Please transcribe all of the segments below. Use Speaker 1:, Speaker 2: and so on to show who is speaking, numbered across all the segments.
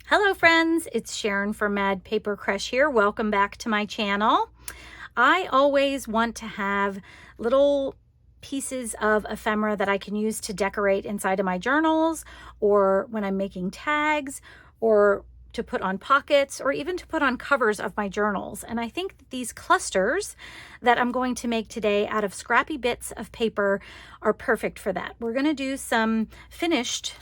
Speaker 1: Hello friends, it's Sharon from Mad Paper Crush here. Welcome back to my channel. I always want to have little pieces of ephemera that I can use to decorate inside of my journals, or when I'm making tags, or to put on pockets, or even to put on covers of my journals. And I think that these clusters that I'm going to make today out of scrappy bits of paper are perfect for that. We're going to do some finished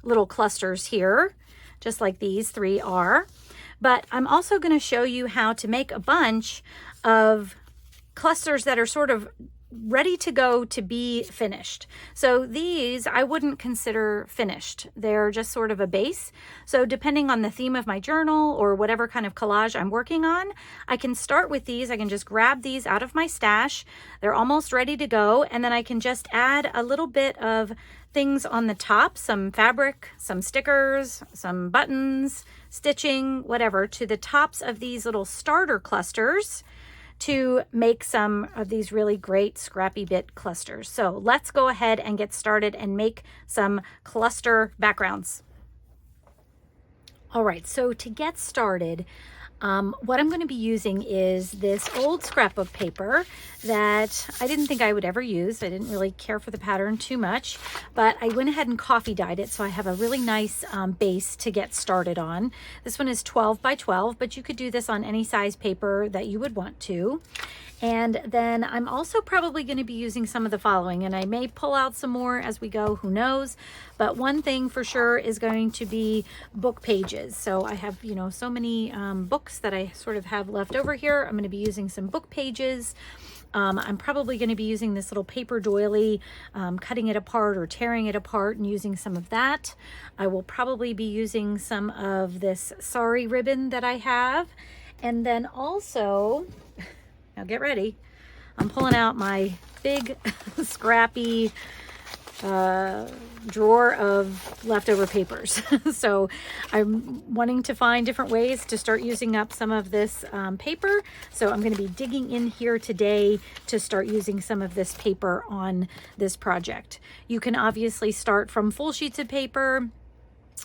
Speaker 1: little clusters here, just like these three are. But I'm also going to show you how to make a bunch of clusters that are sort of ready to go to be finished. So these I wouldn't consider finished. They're just sort of a base. So depending on the theme of my journal or whatever kind of collage I'm working on, I can start with these. I can just grab these out of my stash. They're almost ready to go. And then I can just add a little bit of things on the top, some fabric, some stickers, some buttons, stitching, whatever, to the tops of these little starter clusters to make some of these really great scrappy bit clusters. So let's go ahead and get started and make some cluster backgrounds. All right, so to get started, what I'm going to be using is this old scrapbook paper that I didn't think I would ever use. I didn't really care for the pattern too much, but I went ahead and coffee dyed it, so I have a really nice base to get started on. This one is 12 by 12, but you could do this on any size paper that you would want to. And then I'm also probably going to be using some of the following, and I may pull out some more as we go, who knows. But one thing for sure is going to be book pages. So I have, so many books that I sort of have left over here. I'm going to be using some book pages. I'm probably going to be using this little paper doily, cutting it apart or tearing it apart and using some of that. I will probably be using some of this sari ribbon that I have. And then also, now get ready, I'm pulling out my big scrappy drawer of leftover papers. So I'm wanting to find different ways to start using up some of this paper. So I'm going to be digging in here today to start using some of this paper on this project. You can obviously start from full sheets of paper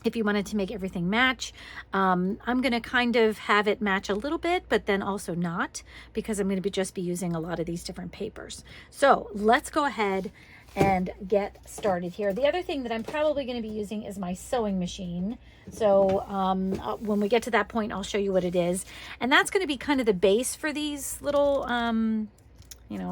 Speaker 1: if you wanted to make everything match. I'm going to kind of have it match a little bit, but then also not, because I'm going to just be using a lot of these different papers. So let's go ahead and get started here. The other thing that I'm probably going to be using is my sewing machine. So when we get to that point, I'll show you what it is. And that's going to be kind of the base for these little,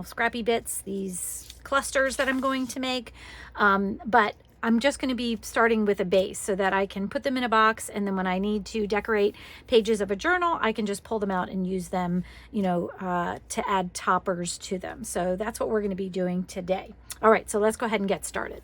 Speaker 1: scrappy bits, these clusters that I'm going to make. But I'm just going to be starting with a base so that I can put them in a box, and then when I need to decorate pages of a journal, I can just pull them out and use them, to add toppers to them. So that's what we're going to be doing today. All right, so let's go ahead and get started.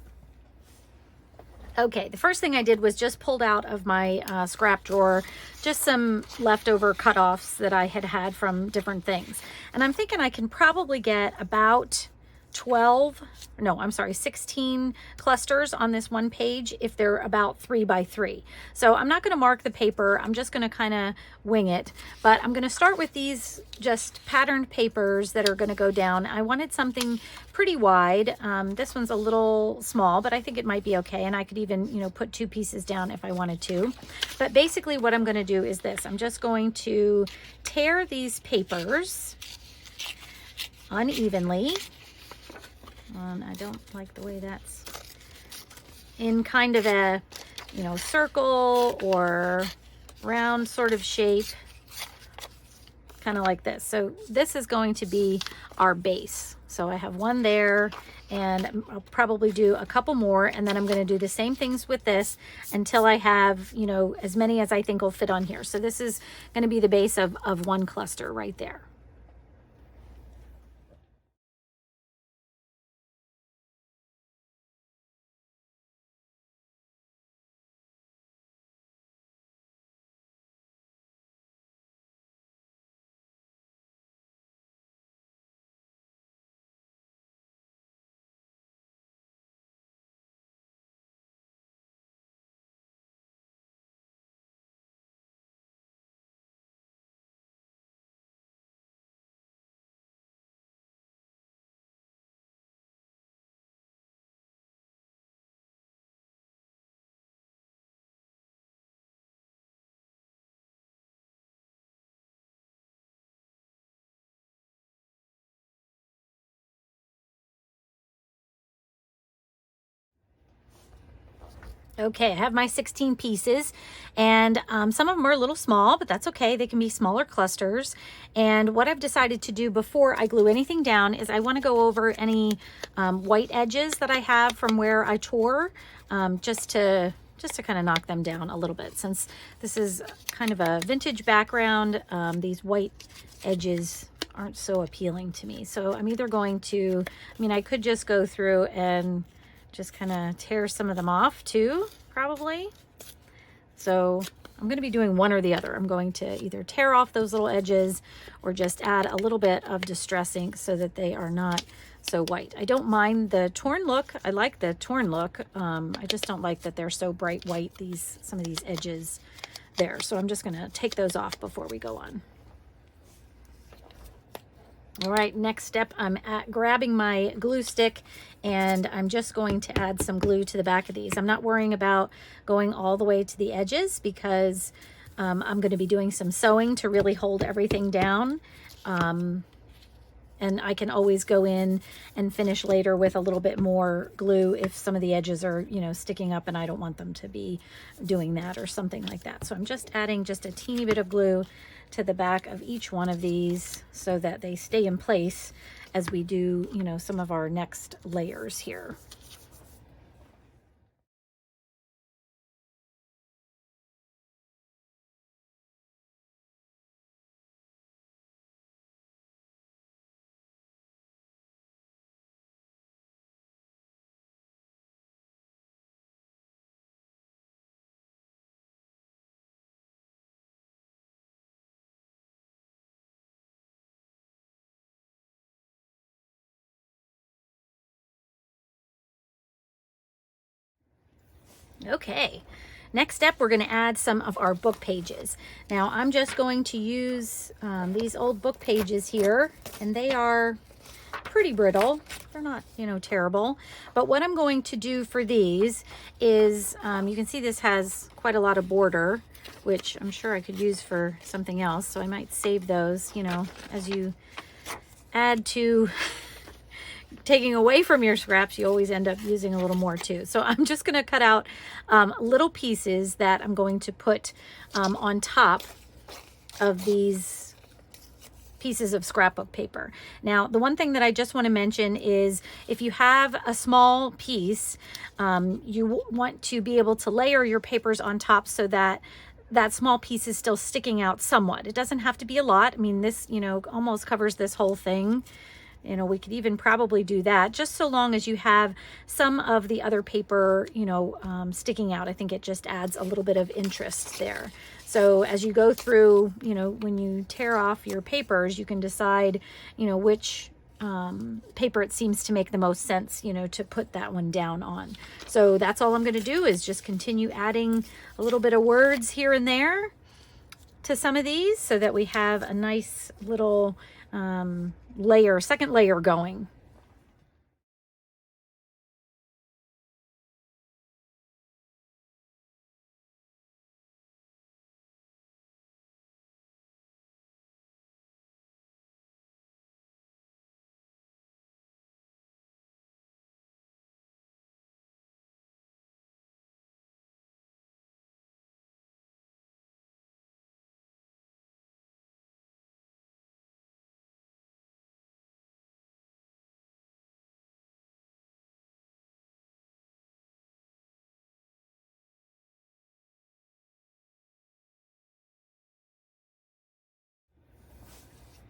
Speaker 1: Okay, the first thing I did was just pulled out of my scrap drawer just some leftover cutoffs that I had from different things. And I'm thinking I can probably get about 16 clusters on this one page if they're about 3 by 3. So I'm not going to mark the paper. I'm just going to kind of wing it. But I'm going to start with these just patterned papers that are going to go down. I wanted something pretty wide. This one's a little small, but I think it might be okay. And I could even, put 2 pieces down if I wanted to. But basically what I'm going to do is this. I'm just going to tear these papers unevenly. I don't like the way that's in kind of a, circle or round sort of shape, kind of like this. So this is going to be our base. So I have one there, and I'll probably do a couple more, and then I'm going to do the same things with this until I have, as many as I think will fit on here. So this is going to be the base of one cluster right there. Okay, I have my 16 pieces, and some of them are a little small, but that's okay. They can be smaller clusters. And what I've decided to do before I glue anything down is I want to go over any white edges that I have from where I tore, just to kind of knock them down a little bit. Since this is kind of a vintage background, these white edges aren't so appealing to me. So I'm either going to, I mean, I could just go through and just kind of tear some of them off too, probably. So I'm going to be doing one or the other. I'm going to either tear off those little edges or just add a little bit of distress ink so that they are not so white. I don't mind the torn look. I like the torn look. I just don't like that they're so bright white, some of these edges there. So I'm just going to take those off before we go on. All right, next step, I'm grabbing my glue stick and I'm just going to add some glue to the back of these. I'm not worrying about going all the way to the edges because I'm going to be doing some sewing to really hold everything down. And I can always go in and finish later with a little bit more glue if some of the edges are, you know, sticking up and I don't want them to be doing that or something like that. So I'm just adding just a teeny bit of glue to the back of each one of these so that they stay in place as we do, you know, some of our next layers here. Okay, next step, we're going to add some of our book pages. Now I'm just going to use these old book pages here, and they are pretty brittle. They're not, you know, terrible. But what I'm going to do for these is, you can see this has quite a lot of border, which I'm sure I could use for something else. So I might save those, you know, as you add to taking away from your scraps, you always end up using a little more too. So I'm just going to cut out little pieces that I'm going to put on top of these pieces of scrapbook paper. Now, the one thing that I just want to mention is if you have a small piece, you want to be able to layer your papers on top so that that small piece is still sticking out somewhat. It doesn't have to be a lot. I mean, this, you know, almost covers this whole thing. You know, we could even probably do that just so long as you have some of the other paper, you know, sticking out. I think it just adds a little bit of interest there. So as you go through, you know, when you tear off your papers, you can decide, you know, which paper it seems to make the most sense, you know, to put that one down on. So that's all I'm going to do is just continue adding a little bit of words here and there to some of these so that we have a nice little second layer going.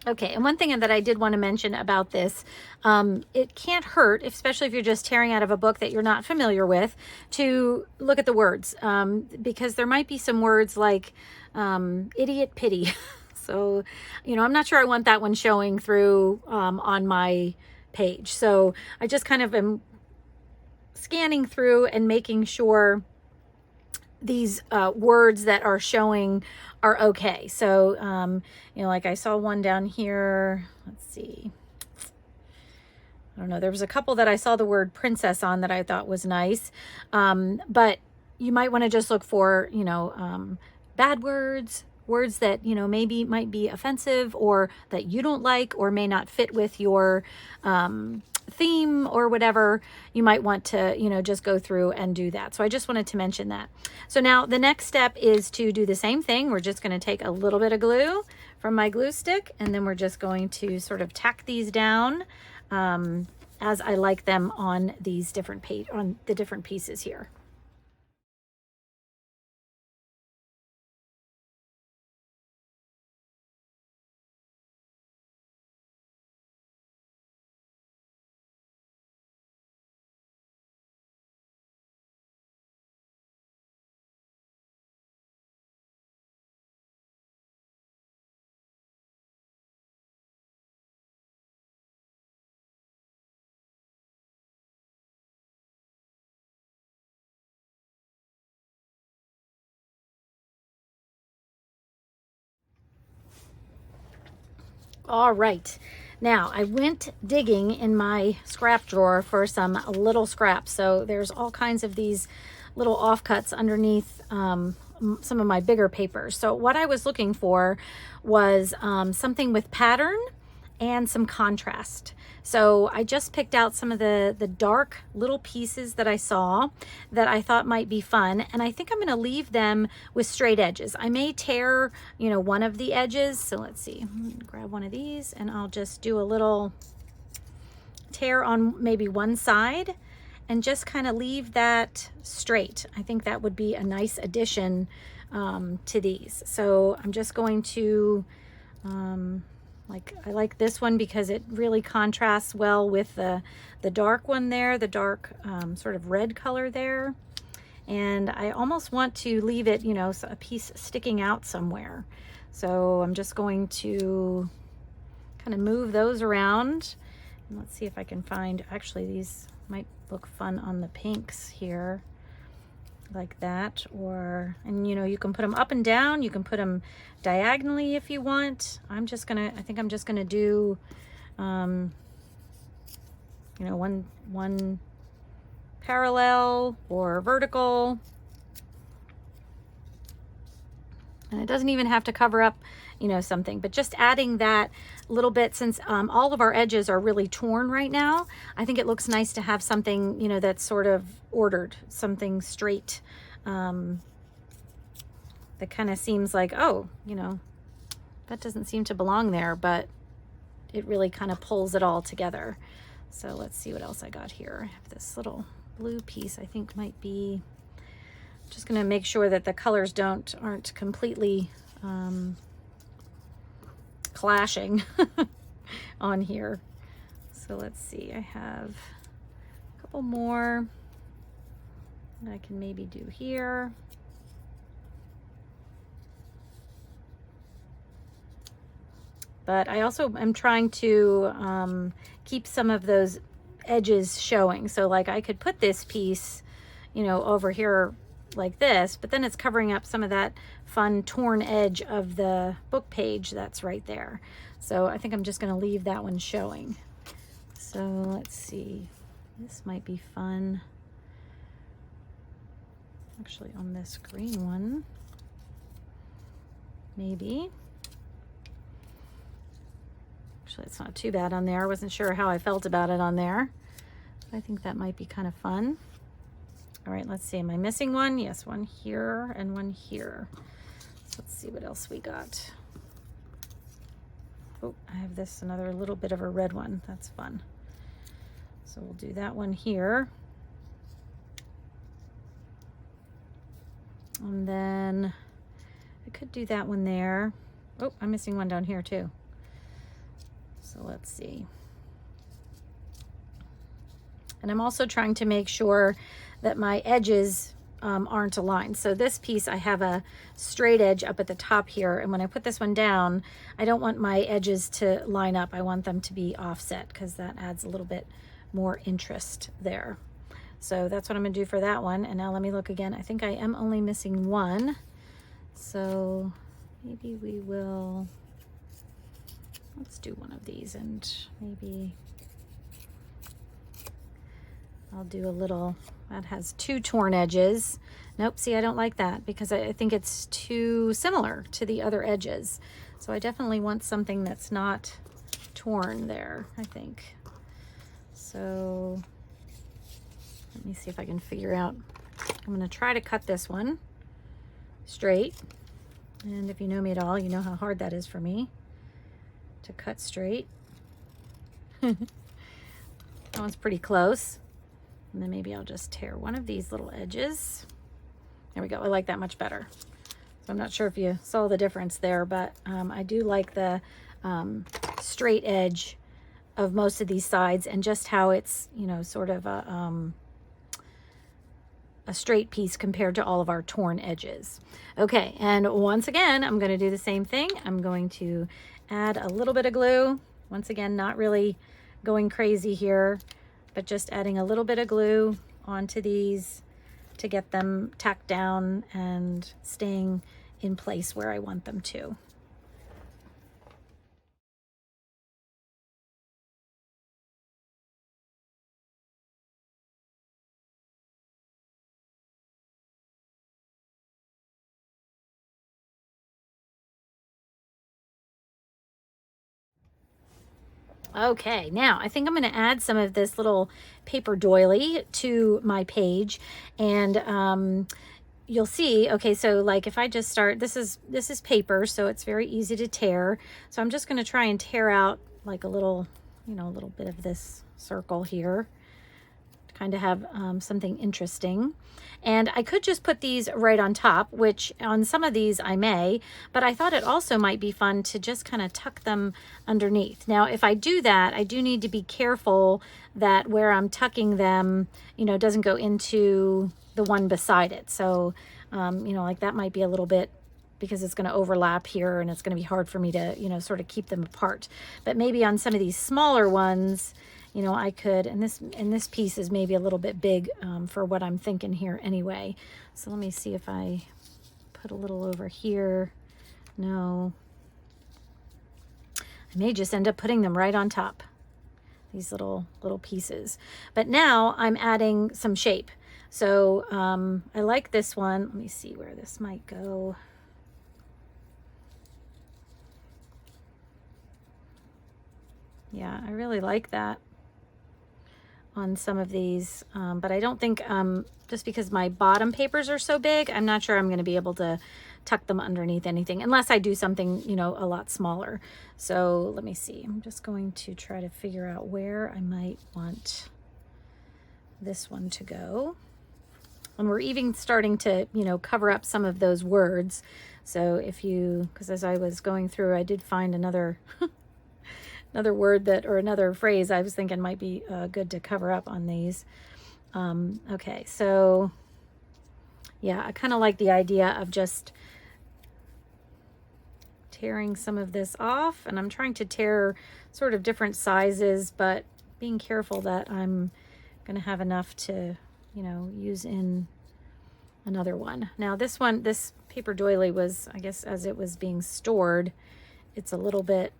Speaker 1: Okay, and one thing that I did want to mention about this, it can't hurt, especially if you're just tearing out of a book that you're not familiar with, to look at the words, because there might be some words like idiot pity. So, you know, I'm not sure I want that one showing through on my page. So I just kind of am scanning through and making sure these words that are showing are okay. So, you know, like I saw one down here. Let's see. I don't know. There was a couple that I saw the word princess on that I thought was nice. But you might want to just look for, you know, bad words, words that, you know, maybe might be offensive or that you don't like or may not fit with your theme or whatever, you might want to, you know, just go through and do that. So I just wanted to mention that. So now the next step is to do the same thing. We're just going to take a little bit of glue from my glue stick, and then we're just going to sort of tack these down as I like them on these different on the different pieces here. All right, now I went digging in my scrap drawer for some little scraps. So there's all kinds of these little offcuts underneath some of my bigger papers. So what I was looking for was something with pattern and some contrast. So I just picked out some of the dark little pieces that I saw that I thought might be fun. And I think I'm going to leave them with straight edges. I may tear, you know, one of the edges. So let's see, I'm going to grab one of these and I'll just do a little tear on maybe one side and just kind of leave that straight. I think that would be a nice addition to these. So I'm just going to, I like this one because it really contrasts well with the dark one there, the dark sort of red color there. And I almost want to leave it, you know, a piece sticking out somewhere. So I'm just going to kind of move those around. And let's see if I can find, actually these might look fun on the pinks here, like that. Or, and you know, you can put them up and down, you can put them diagonally if you want. I think I'm just gonna do you know, one parallel or vertical, and it doesn't even have to cover up, you know, something, but just adding that little bit, since all of our edges are really torn right now, I think it looks nice to have something, you know, that's sort of ordered, something straight, that kind of seems like, oh, you know, that doesn't seem to belong there, but it really kind of pulls it all together. So let's see what else I got here. I have this little blue piece I think might be, just gonna make sure that the colors aren't completely clashing on here. So let's see, I have a couple more that I can maybe do here. But I also am trying to keep some of those edges showing. So like I could put this piece, you know, over here like this, but then it's covering up some of that fun torn edge of the book page that's right there. So I think I'm just going to leave that one showing. So let's see, this might be fun. Actually on this green one, maybe. Actually, it's not too bad on there. I wasn't sure how I felt about it on there. I think that might be kind of fun. All right, let's see. Am I missing one? Yes, one here and one here. So let's see what else we got. Oh, I have this, another little bit of a red one. That's fun. So we'll do that one here. And then I could do that one there. Oh, I'm missing one down here too. So let's see. And I'm also trying to make sure that my edges aren't aligned. So this piece, I have a straight edge up at the top here. And when I put this one down, I don't want my edges to line up. I want them to be offset because that adds a little bit more interest there. So that's what I'm gonna do for that one. And now let me look again. I think I am only missing one. So maybe we will, let's do one of these, and maybe I'll do a little, that has two torn edges. Nope, see, I don't like that because I think it's too similar to the other edges. So I definitely want something that's not torn there, I think. So let me see if I can figure out. I'm going to try to cut this one straight. And if you know me at all, you know how hard that is for me to cut straight. That one's pretty close. And then maybe I'll just tear one of these little edges. There we go. I like that much better. So I'm not sure if you saw the difference there, but I do like the straight edge of most of these sides, and just how it's, you know, sort of a straight piece compared to all of our torn edges. Okay, and once again, I'm going to do the same thing. I'm going to add a little bit of glue. Once again, not really going crazy here, but just adding a little bit of glue onto these to get them tacked down and staying in place where I want them to. Okay, now I think I'm going to add some of this little paper doily to my page, and you'll see. Okay, so like if I just start, this is paper, so it's very easy to tear. So I'm just going to try and tear out like a little, you know, a little bit of this circle here to kind of have something interesting. And I could just put these right on top, which on some of these I may, but I thought it also might be fun to just kind of tuck them underneath. Now, if I do that, I do need to be careful that where I'm tucking them, you know, doesn't go into the one beside it. So, you know, like that might be a little bit, because it's going to overlap here and it's going to be hard for me to, you know, sort of keep them apart. But maybe on some of these smaller ones, you know, I could, and this piece is maybe a little bit big for what I'm thinking here anyway. So let me see if I put a little over here. No. I may just end up putting them right on top, these little pieces. But now I'm adding some shape. So I like this one. Let me see where this might go. Yeah, I really like that on some of these, but I don't think, just because my bottom papers are so big, I'm not sure I'm going to be able to tuck them underneath anything unless I do something, you know, a lot smaller. So let me see. I'm just going to try to figure out where I might want this one to go. And we're even starting to, you know, cover up some of those words. So if you, because as I was going through, I did find another another word that, or another phrase I was thinking might be good to cover up on these. Okay, so yeah, I kind of like the idea of just tearing some of this off, and I'm trying to tear sort of different sizes, but being careful that I'm going to have enough to, you know, use in another one. Now this one, this paper doily was, I guess as it was being stored, it's a little bit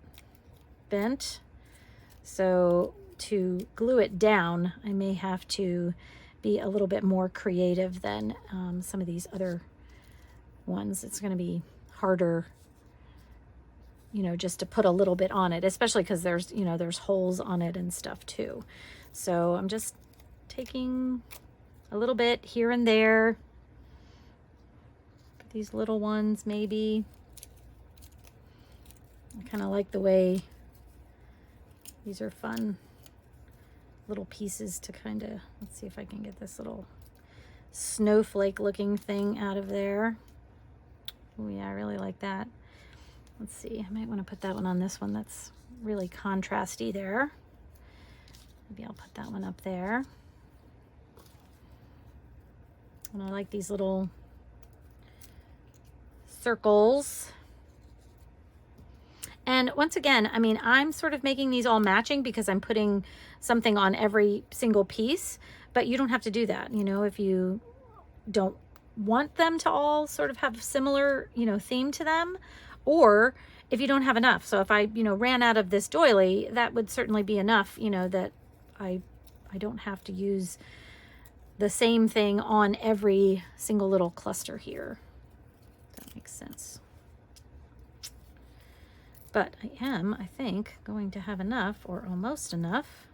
Speaker 1: bent. So to glue it down, I may have to be a little bit more creative than some of these other ones. It's going to be harder, you know, just to put a little bit on it, especially because there's, you know, there's holes on it and stuff too. So I'm just taking a little bit here and there. These little ones maybe. I kind of like the way these are fun little pieces to kind of, let's see if I can get this little snowflake looking thing out of there. Oh yeah, I really like that. Let's see, I might want to put that one on this one that's really contrasty there. Maybe I'll put that one up there. And I like these little circles. And once again, I mean, I'm sort of making these all matching because I'm putting something on every single piece, but you don't have to do that. You know, if you don't want them to all sort of have similar, you know, theme to them, or if you don't have enough. So if I, you know, ran out of this doily, that would certainly be enough, you know, that I don't have to use the same thing on every single little cluster here. That makes sense. But I am, I think, going to have enough, or almost enough,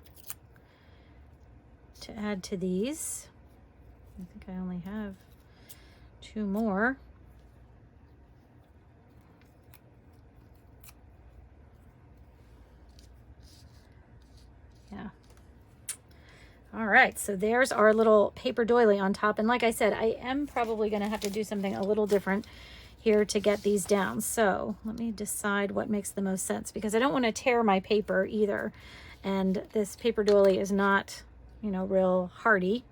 Speaker 1: to add to these. I think I only have 2 more. Yeah. All right, so there's our little paper doily on top. And like I said, I am probably going to have to do something a little different here to get these down. So let me decide what makes the most sense, because I don't want to tear my paper either. And this paper doily is not, you know, real hardy.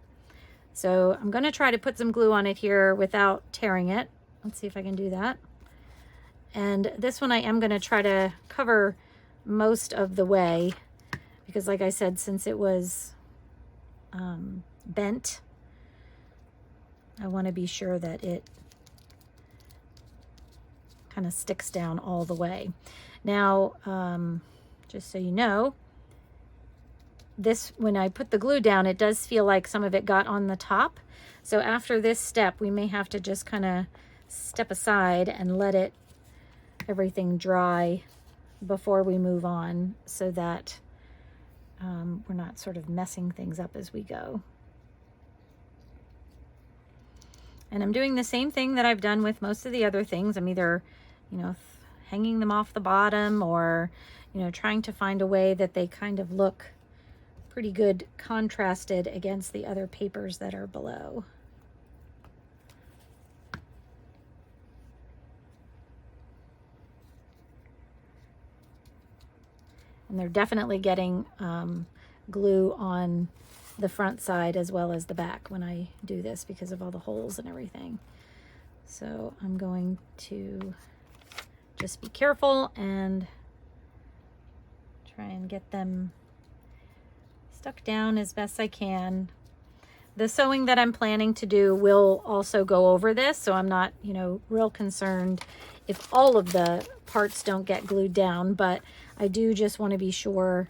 Speaker 1: So I'm going to try to put some glue on it here without tearing it. Let's see if I can do that. And this one I am going to try to cover most of the way, because like I said, since it was bent, I want to be sure that it kind of sticks down all the way. Now, just so you know, this, when I put the glue down, it does feel like some of it got on the top. So after this step, we may have to just kind of step aside and let everything dry before we move on, so that we're not sort of messing things up as we go. And I'm doing the same thing that I've done with most of the other things. I'm either, you know, hanging them off the bottom, or, you know, trying to find a way that they kind of look pretty good contrasted against the other papers that are below. And they're definitely getting glue on the front side as well as the back when I do this, because of all the holes and everything. So I'm going to just be careful and try and get them stuck down as best I can. The sewing that I'm planning to do will also go over this, so I'm not, you know, real concerned if all of the parts don't get glued down, but I do just want to be sure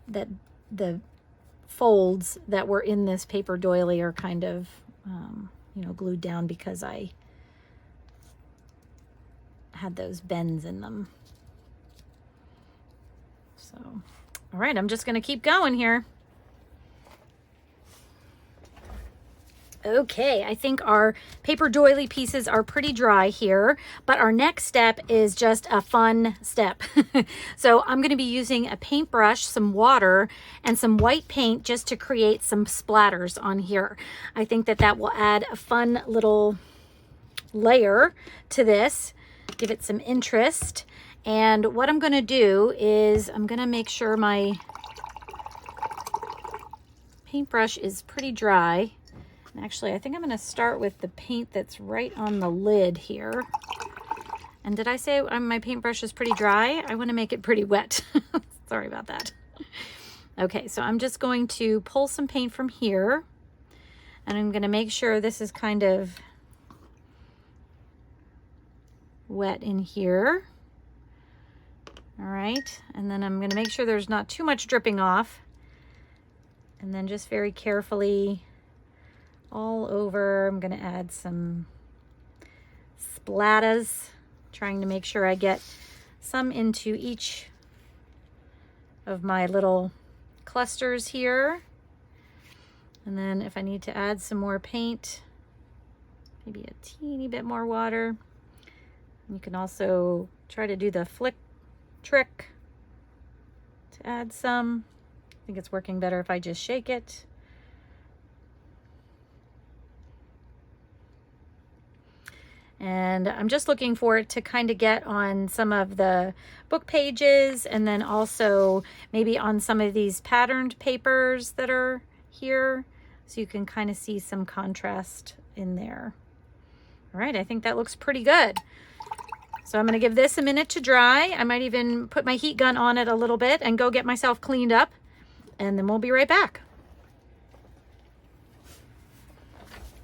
Speaker 1: that the folds that were in this paper doily are kind of, you know, glued down, because I had those bends in them. So, all right, I'm just going to keep going here. Okay, I think our paper doily pieces are pretty dry here, but our next step is just a fun step. So I'm going to be using a paintbrush, some water, and some white paint just to create some splatters on here. I think that that will add a fun little layer to this, give it some interest. And what I'm going to do is I'm going to make sure my paintbrush is pretty dry. Actually, I think I'm going to start with the paint that's right on the lid here. And did I say my paintbrush is pretty dry? I want to make it pretty wet. Sorry about that. Okay, so I'm just going to pull some paint from here, and I'm going to make sure this is kind of wet in here. All right, and then I'm going to make sure there's not too much dripping off, and then just very carefully all over. I'm going to add some splatters, trying to make sure I get some into each of my little clusters here. And then if I need to add some more paint, maybe a teeny bit more water. You can also try to do the flick trick to add some. I think it's working better if I just shake it. And I'm just looking for it to kind of get on some of the book pages, and then also maybe on some of these patterned papers that are here, so you can kind of see some contrast in there. All right, I think that looks pretty good. So I'm going to give this a minute to dry. I might even put my heat gun on it a little bit and go get myself cleaned up, and then we'll be right back.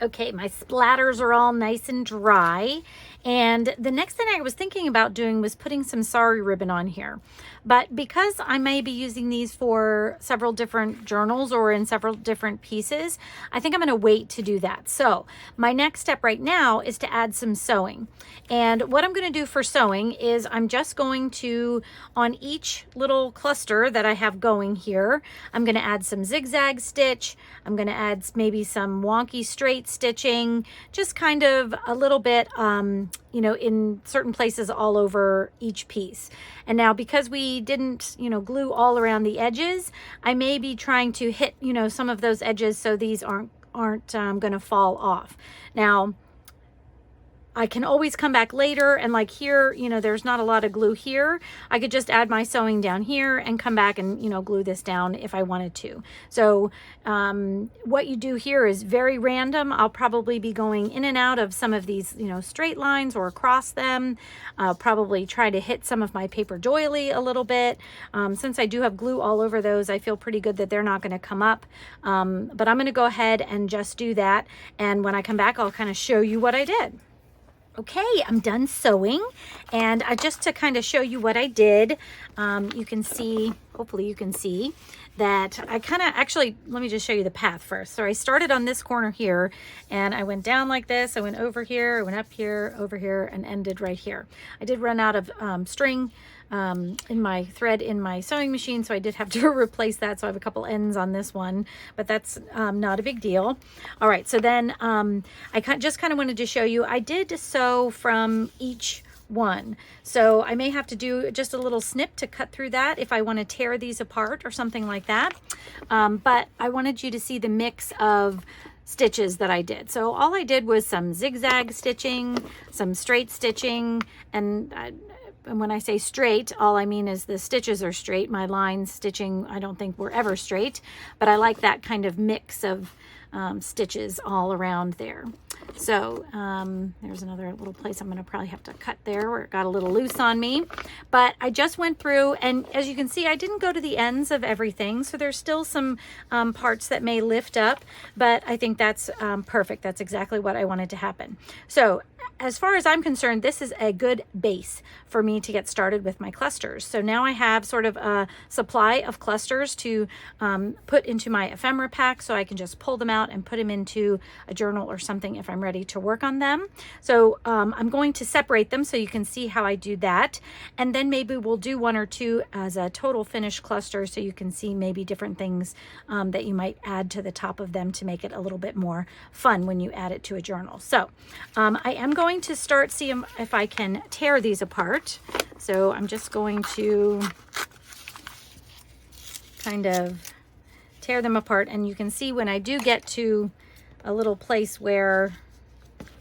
Speaker 1: Okay, my splatters are all nice and dry, And the next thing I was thinking about doing was putting some sari ribbon on here. But because I may be using these for several different journals or in several different pieces, I think I'm going to wait to do that. So my next step right now is to add some sewing. And what I'm going to do for sewing is I'm just going to, on each little cluster that I have going here, I'm going to add some zigzag stitch. I'm going to add maybe some wonky straight stitching, just kind of a little bit, you know, in certain places all over each piece. And now because we didn't, you know, glue all around the edges, I may be trying to hit, you know, some of those edges so these aren't going to fall off. Now, I can always come back later and like here, you know, there's not a lot of glue here. I could just add my sewing down here and come back and, you know, glue this down if I wanted to. So what you do here is very random. I'll probably be going in and out of some of these, you know, straight lines or across them. I'll probably try to hit some of my paper doily a little bit. Since I do have glue all over those, I feel pretty good that they're not going to come up. But I'm going to go ahead and just do that. And when I come back, I'll kind of show you what I did. Okay, I'm done sewing, and just to kind of show you what I did, you can see, hopefully you can see, that I kind of, actually, let me just show you the path first. So I started on this corner here, and I went down like this, I went over here, I went up here, over here, and ended right here. I did run out of string in my thread in my sewing machine, so I did have to replace that, so I have a couple ends on this one, but that's not a big deal. All right, so then I just kind of wanted to show you, I did sew from each one, so I may have to do just a little snip to cut through that if I want to tear these apart or something like that, but I wanted you to see the mix of stitches that I did. So all I did was some zigzag stitching, some straight stitching, and when I say straight, all I mean is the stitches are straight. My line stitching, I don't think were ever straight, but I like that kind of mix of stitches all around there. So there's another little place I'm going to probably have to cut there where it got a little loose on me. But I just went through, and as you can see, I didn't go to the ends of everything. So there's still some parts that may lift up, but I think that's perfect. That's exactly what I wanted to happen. So as far as I'm concerned, this is a good base for me to get started with my clusters. So now I have sort of a supply of clusters to put into my ephemera pack, so I can just pull them out and put them into a journal or something if I'm ready to work on them. So I'm going to separate them so you can see how I do that. And then maybe we'll do one or two as a total finished cluster so you can see maybe different things that you might add to the top of them to make it a little bit more fun when you add it to a journal. So I am going to start seeing if I can tear these apart. So I'm just going to kind of tear them apart, and you can see when I do get to a little place where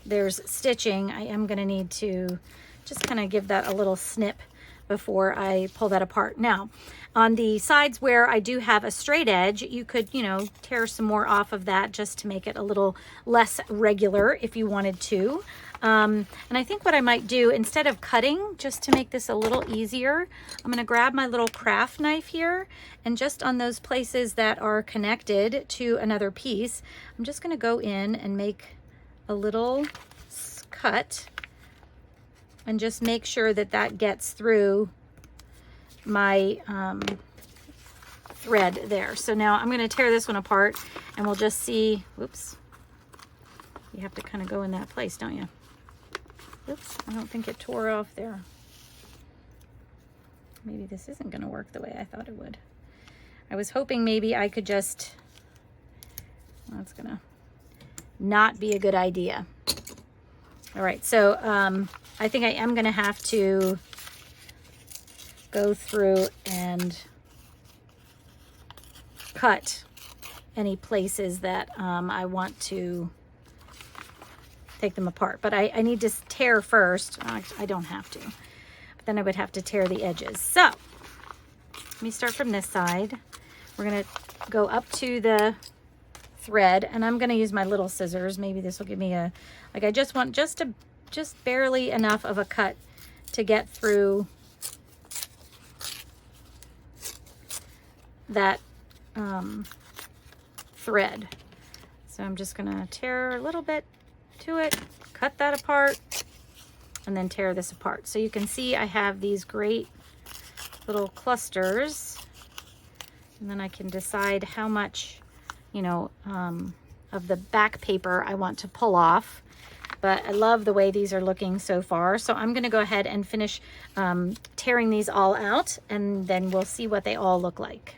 Speaker 1: there's stitching, I am going to need to just kind of give that a little snip before I pull that apart. Now, on the sides where I do have a straight edge, you could, you know, tear some more off of that just to make it a little less regular if you wanted to. And I think what I might do, instead of cutting, just to make this a little easier, I'm going to grab my little craft knife here, and just on those places that are connected to another piece, I'm just going to go in and make a little cut and just make sure that that gets through my thread there. So now I'm going to tear this one apart, and we'll just see. Whoops, you have to kind of go in that place, don't you? Oops, I don't think it tore off there. Maybe this isn't going to work the way I thought it would. I was hoping maybe I could just, that's going to not be a good idea. All right, so I think I am going to have to go through and cut any places that I want to take them apart. But I need to tear first. I don't have to. But then I would have to tear the edges. So let me start from this side. We're going to go up to the thread, and I'm going to use my little scissors. Maybe this will give me a, like, I just want just barely enough of a cut to get through that thread. So I'm just going to tear a little bit to it, cut that apart, and then tear this apart. So you can see I have these great little clusters, and then I can decide how much, you know, of the back paper I want to pull off. But I love the way these are looking so far. So I'm going to go ahead and finish tearing these all out, and then we'll see what they all look like.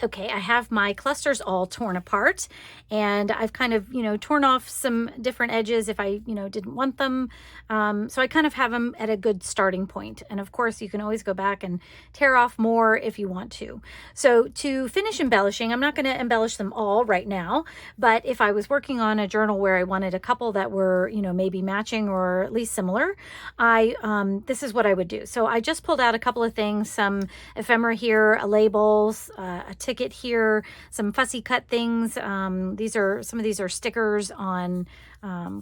Speaker 1: Okay, I have my clusters all torn apart, and I've kind of, you know, torn off some different edges if I, you know, didn't want them. So I kind of have them at a good starting point. And of course, you can always go back and tear off more if you want to. So to finish embellishing, I'm not going to embellish them all right now, but if I was working on a journal where I wanted a couple that were, you know, maybe matching or at least similar, this is what I would do. So I just pulled out a couple of things, some ephemera here, a labels, a ticket here, some fussy cut things. Some of these are stickers on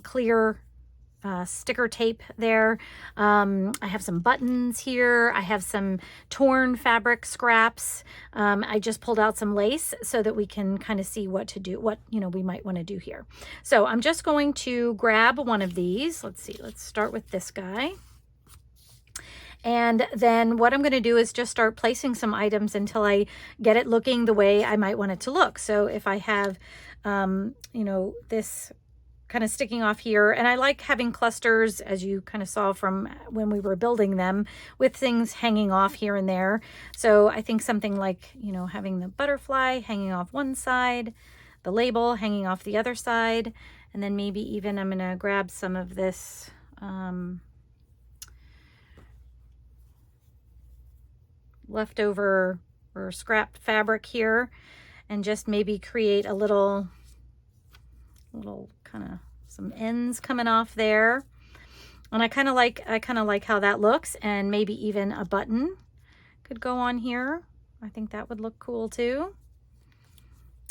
Speaker 1: clear sticker tape there. I have some buttons here. I have some torn fabric scraps. I just pulled out some lace so that we can kind of see what to do, what, you know, we might want to do here. So I'm just going to grab one of these. Let's see, let's start with this guy. And then what I'm going to do is just start placing some items until I get it looking the way I might want it to look. So if I have, you know, this kind of sticking off here, and I like having clusters, as you kind of saw from when we were building them, with things hanging off here and there. So I think something like, you know, having the butterfly hanging off one side, the label hanging off the other side, and then maybe even I'm going to grab some of this leftover or scrap fabric here, and just maybe create a little kind of some ends coming off there. And I kind of like how that looks, and maybe even a button could go on here. I think that would look cool too.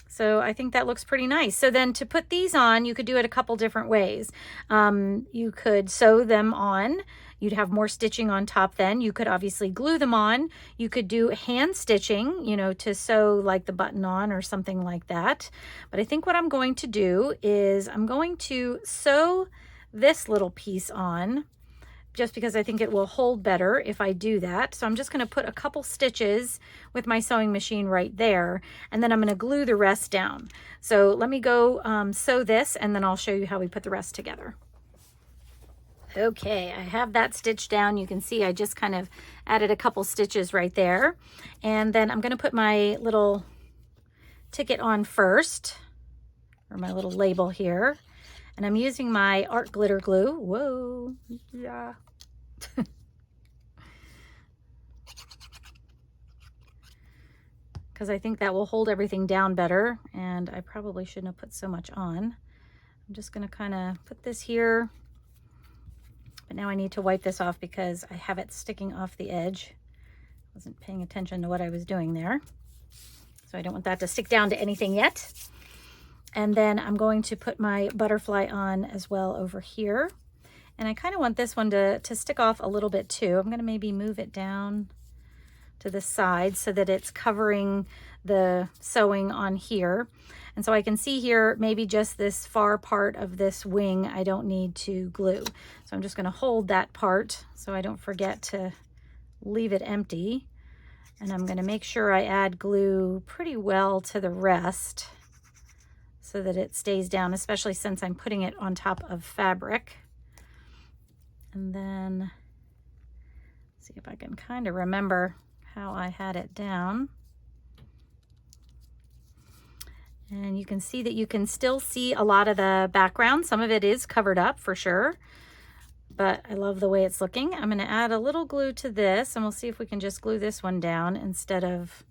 Speaker 1: So I think that looks pretty nice. So then to put these on, you could do it a couple different ways. You could sew them on. You'd have more stitching on top then. You could obviously glue them on. You could do hand stitching, you know, to sew like the button on or something like that. But I think what I'm going to do is I'm going to sew this little piece on, just because I think it will hold better if I do that. So I'm just going to put a couple stitches with my sewing machine right there, and then I'm going to glue the rest down. So let me go sew this, and then I'll show you how we put the rest together. Okay, I have that stitched down. You can see I just kind of added a couple stitches right there. And then I'm going to put my little ticket on first, or my little label here. And I'm using my art glitter glue. Whoa, yeah. Because I think that will hold everything down better, and I probably shouldn't have put so much on. I'm just going to kind of put this here, but now I need to wipe this off because I have it sticking off the edge. Wasn't paying attention to what I was doing there, so I don't want that to stick down to anything yet. And then I'm going to put my butterfly on as well over here, and I kind of want this one to stick off a little bit too. I'm going to maybe move it down to the side so that it's covering the sewing on here. And so I can see here, maybe just this far part of this wing I don't need to glue. So I'm just going to hold that part so I don't forget to leave it empty. And I'm going to make sure I add glue pretty well to the rest so that it stays down, especially since I'm putting it on top of fabric. And then see if I can kind of remember how I had it down. And you can see that you can still see a lot of the background. Some of it is covered up for sure, but I love the way it's looking. I'm gonna add a little glue to this, and we'll see if we can just glue this one down instead of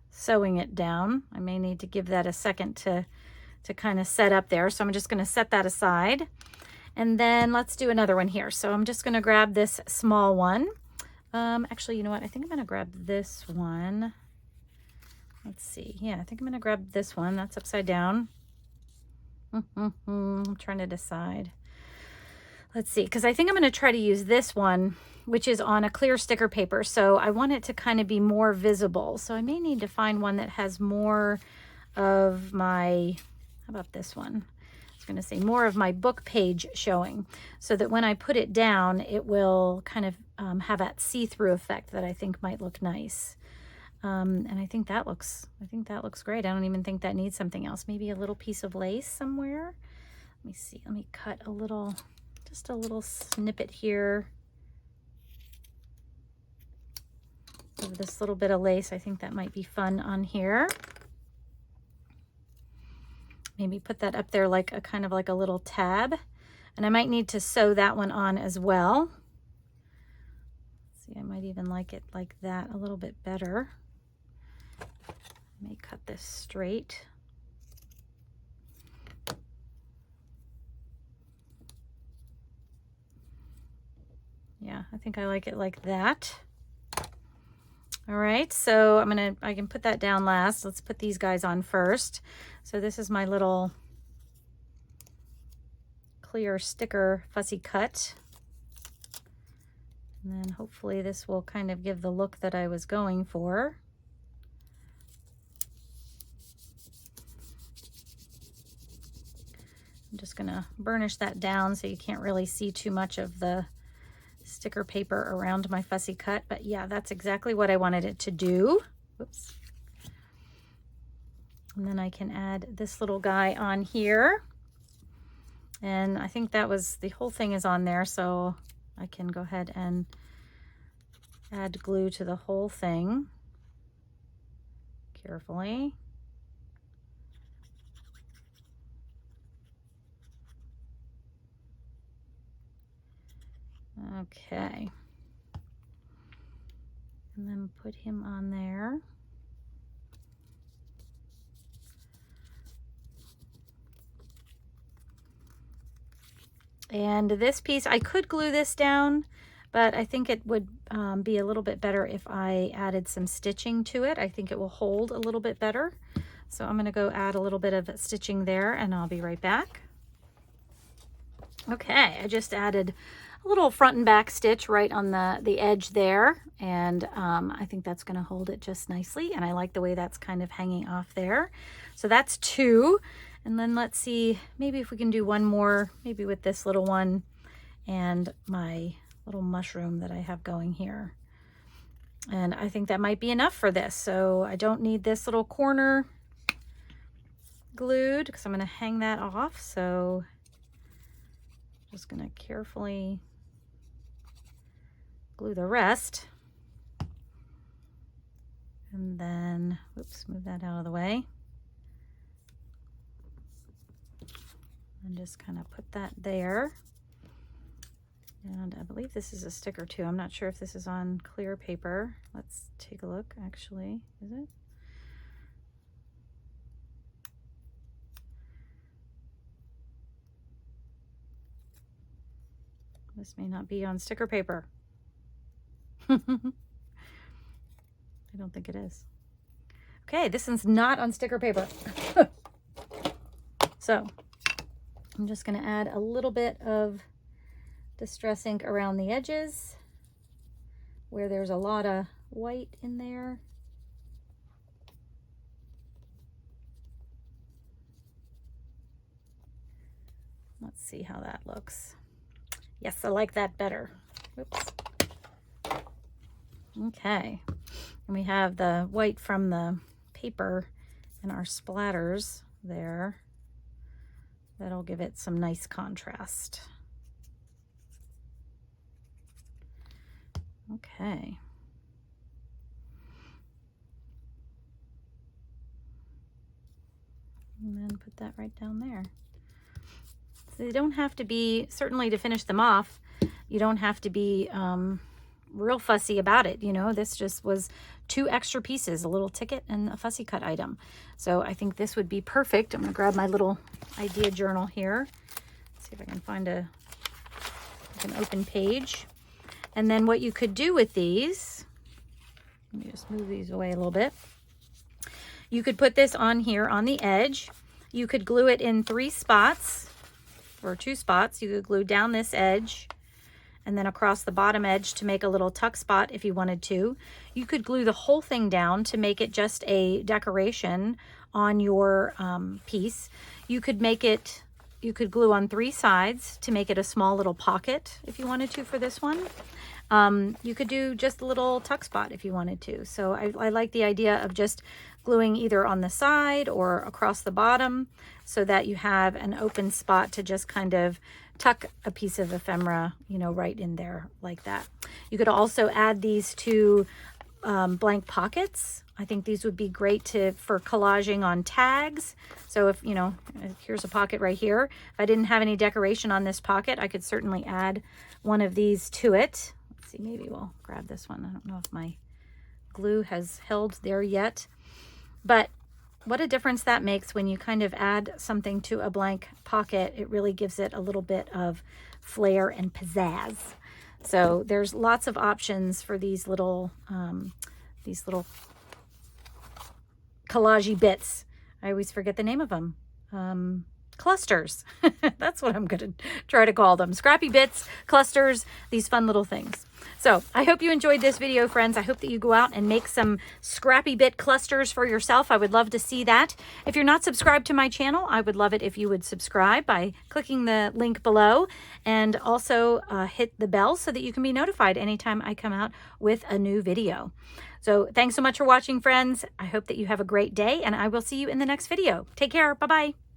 Speaker 1: sewing it down. I may need to give that a second to kind of set up there. So I'm just gonna set that aside. And then let's do another one here. So I'm just gonna grab this small one. Actually, you know what? I think I'm gonna grab this one. Let's see. Yeah, I think I'm gonna grab this one. That's upside down. I'm trying to decide. Let's see, because I think I'm gonna try to use this one, which is on a clear sticker paper. So I want it to kind of be more visible. So I may need to find one that has more of my, how about this one? I was gonna say more of my book page showing, so that when I put it down, it will kind of have that see-through effect that I think might look nice. And I think that looks great. I don't even think that needs something else. Maybe a little piece of lace somewhere. Let me see, let me cut a little, just a little snippet here of this little bit of lace. I think that might be fun on here. Maybe put that up there like a kind of like a little tab. And I might need to sew that one on as well. See, I might even like it like that a little bit better. I may cut this straight. Yeah, I think I like it like that. All right, so I can put that down last. Let's put these guys on first. So this is my little clear sticker fussy cut. And then hopefully this will kind of give the look that I was going for. I'm just gonna burnish that down so you can't really see too much of the sticker paper around my fussy cut, but yeah, that's exactly what I wanted it to do. Whoops. And then I can add this little guy on here. And I think that was, the whole thing is on there, so I can go ahead and add glue to the whole thing carefully. Okay. And then put him on there. And this piece, I could glue this down, but I think it would be a little bit better if I added some stitching to it. I think it will hold a little bit better. So I'm gonna go add a little bit of stitching there and I'll be right back. Okay, I just added a little front and back stitch right on the edge there, and I think that's going to hold it just nicely, and I like the way that's kind of hanging off there. So that's 2, and then let's see, maybe if we can do one more, maybe with this little one and my little mushroom that I have going here. And I think that might be enough for this, so I don't need this little corner glued because I'm going to hang that off. So just going to carefully glue the rest. And then, oops, move that out of the way. And just kind of put that there. And I believe this is a sticker too. I'm not sure if this is on clear paper. Let's take a look, actually. Is it? This may not be on sticker paper. I don't think it is. Okay, this one's not on sticker paper. So I'm just going to add a little bit of distress ink around the edges where there's a lot of white in there. Let's see how that looks. Yes, I like that better. Oops. Okay, and we have the white from the paper and our splatters there. That'll give it some nice contrast. Okay. And then put that right down there. So they don't have to be, certainly to finish them off, you don't have to be real fussy about it. You know, this just was 2 extra pieces, a little ticket and a fussy cut item. So I think this would be perfect. I'm gonna grab my little idea journal here. Let's see if I can find an open page. And then what you could do with these, let me just move these away a little bit. You could put this on here on the edge. You could glue it in 3 spots or 2 spots. You could glue down this edge and then across the bottom edge to make a little tuck spot if you wanted to. You could glue the whole thing down to make it just a decoration on your piece. You could glue on 3 sides to make it a small little pocket if you wanted to for this one. You could do just a little tuck spot if you wanted to. So I like the idea of just gluing either on the side or across the bottom so that you have an open spot to just kind of tuck a piece of ephemera, you know, right in there like that. You could also add these to blank pockets. I think these would be great for collaging on tags. So if, you know, here's a pocket right here. If I didn't have any decoration on this pocket, I could certainly add one of these to it. Let's see, maybe we'll grab this one. I don't know if my glue has held there yet, but what a difference that makes when you kind of add something to a blank pocket. It really gives it a little bit of flair and pizzazz. So there's lots of options for these little collagey bits. I always forget the name of them. Clusters. That's what I'm going to try to call them. Scrappy bits, clusters, these fun little things. So I hope you enjoyed this video, friends. I hope that you go out and make some scrappy bit clusters for yourself. I would love to see that. If you're not subscribed to my channel, I would love it if you would subscribe by clicking the link below, and also hit the bell so that you can be notified anytime I come out with a new video. So thanks so much for watching, friends. I hope that you have a great day, and I will see you in the next video. Take care. Bye-bye.